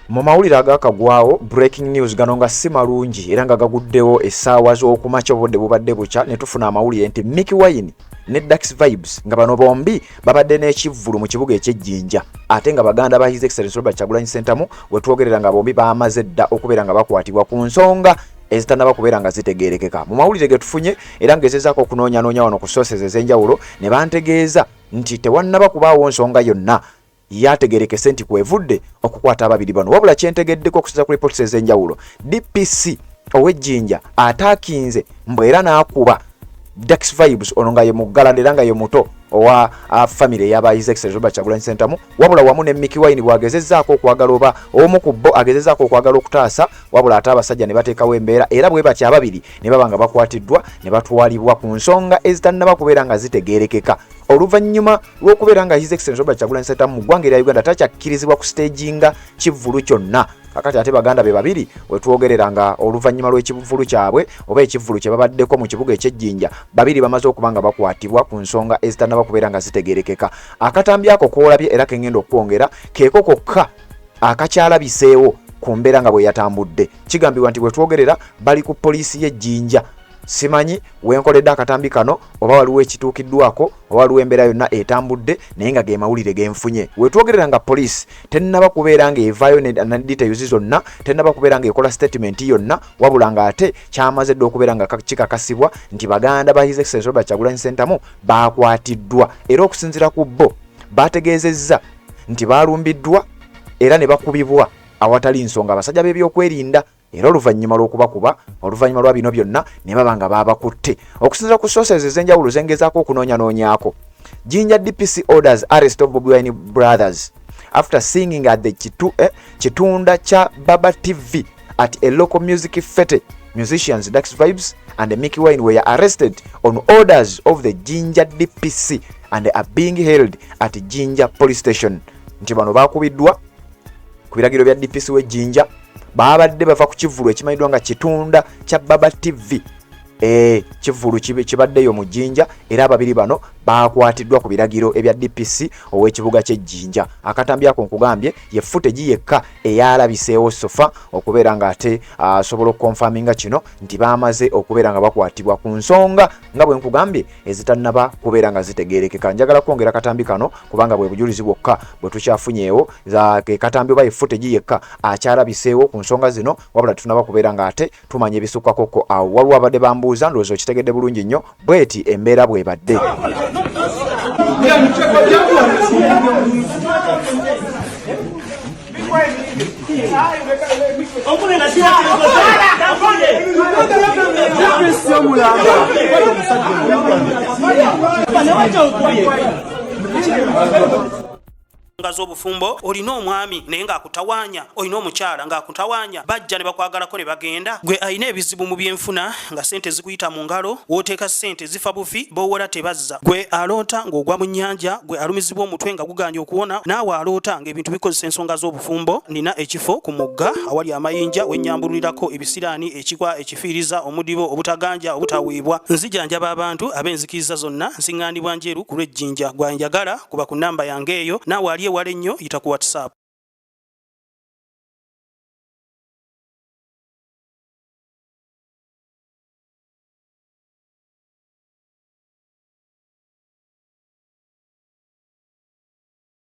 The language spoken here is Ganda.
Mu mawulire agakagwawo breaking news gano nga si malungi era nga gaguddewo essaawa z'okumakya obudde bubadde bukya ne tufuna amawulire nti Mickey Wine ne Dax Vibes nga bano bombi babadde n'ekivvulu mu kibuga eky'Ejjinja ate nga baganda ba His Excellency Robert Kyagulanyi Ssentamu we twogerera nga bombi baamaze dda okubeera nga bakwatibwa ku nsonga ezitannaba kubeera nga zitegeerekeka. Mu mawulire ge tufunye era ng'ezezaako okunoonyanoonya wano ku sources ez'enjawulo ne bantegeeza nti tewannaba kubaawo nsonga yonna yategerekese nti kwevudde okukwata ababiri bano wabula kyentegeddeko okusinza ku reports ez'enjawulo DPC ow'Ejjinja ataakinze mbu era n'akuba Dax Vibes ono nga ye muggala era nga ye muto owa family y'aba His Excellency Robert Kyagulanyi Ssentamu wabula wamu ne Mickey Wine bwagezezzaako okwagala oba omu ku bo agezezzaako okwagala okutaasa wabula ate abasajja ne bateekawo embeera era bwe batya ababiri ne baba nga bakwatiddwa ne batwalibwa ku nsonga ezitannaba kubeera nga zitegeerekeka oluvannyuma lw'okubeera nga His Excellency Robert Kyagulanyi Ssentamu mu ggwanga erya Uganda takyakkirizibwa ku staginga kivvulu kyonna kakati ate baganda be babiri wetwogerera nga oluvannyuma lw'ekivvulu kyabwe oba ekivvulu kye babaddeko mu kibuga eky'Ejjinja babiri bamaze okuba nga bakwatibwa ku nsonga ezitannaba kubeera nga zitegeerekeka. Akatambi ako koolabye era kengenda okwongera keeko kokka akakyalabiseewo ku mbeera nga bwe yatambudde kigambibwa nti wetwogerera bali ku poliisi y'Ejjinja simanyi wenkoledde akatambi kano oba waliwo ekituukiddwako oba waliwo embeera yonna etambudde naye nga ge mawulire genfunye wetwogerera nga poliisi tennaba kubeera nga evaayo ne details zonna tennaba kubeera nga ekola statement yonna wabula nga ate kyamaze dde okubeera nga kikakasibwa nti baganda ba His Excellency Robert Kyagulanyi Ssentamu bakwatiddwa era okusinziira ku bo bategeezezza nti balumbiddwa era ne bakubibwa awatali nsonga abasajja b'ebyokwerinda era oluvannyuma lw'okubakuba oluvannyuma lwa bino byonna ne baba nga babakutte okusinziira ku sources ez'enjawulo zengezaako okunoonyanoonyaako. Jinja DPC orders arrest of Bobi Wine brothers after singing at the kitunda cha Baba TV at a local music fete. Musicians Dax Vibes and Mickey Wine were arrested on orders of the Jinja DPC and are being held at Jinja police station. Nti bano bakubiddwa ku biragiro bya DPC w'Ejjinja babadde bava ku kivvulu ekimanyiddwa nga kitunda kya Baba TV kivvulu kibaddeyo mu Jjinja era ababiri bano bakwatiddwa ku biragiro ebya DPC ow'ekibuga ky'Ejjinja. Akatambi ako nkugambye ye footage yekka eyalabiseewo sofa okubeera nga ate asobola okukonfaminga kino nti baamaze okubeera nga bakwatibwa ku nsonga nga bwe nkugambye ezitannaba kubeera nga zitegeerekeka. Njagala kwongera katambi kano kubanga bwe bujulizi bwokka bwe tukyafunyeewo ke katambi oba ye footage yekka akyalabiseewo ku nsonga zino wabula tunaba kubeera nga ate tumanya ebisukkakoko awo waliwo abadde bambuuza ndowooza okitegedde bulungi nnyo bweti embeera bwebadde. Z'obufumbo olina omwami naye ng'akutawaanya olina omukyala ng'akutawaanya bajja ne bakwagalako ne bagenda gwe alina ebizibu mu byenfuna nga sente zikuyita mu ngalo wooteeka sente zifa bufi b'owola tebazza gwe aloota ng'ogwa mu nnyanja gwe alumizibwa omutwe nga guganja okuwona naawe aloota ng'ebintu bikozesa ensonga z'obufumbo nina ekifo ku mugga awali amayinja wennyambulirako ebisiraani ekikwa ekifiiriza omudibo obutaganja obutaweebwa nzijanjaba abantu ab'enzikiriza zonna nsiŋŋaanibwa njeru ku lw'Ejjinja gwanjagala kuba ku nnamba yange eyo naawe ali ewala ennyo yita ku WhatsApp.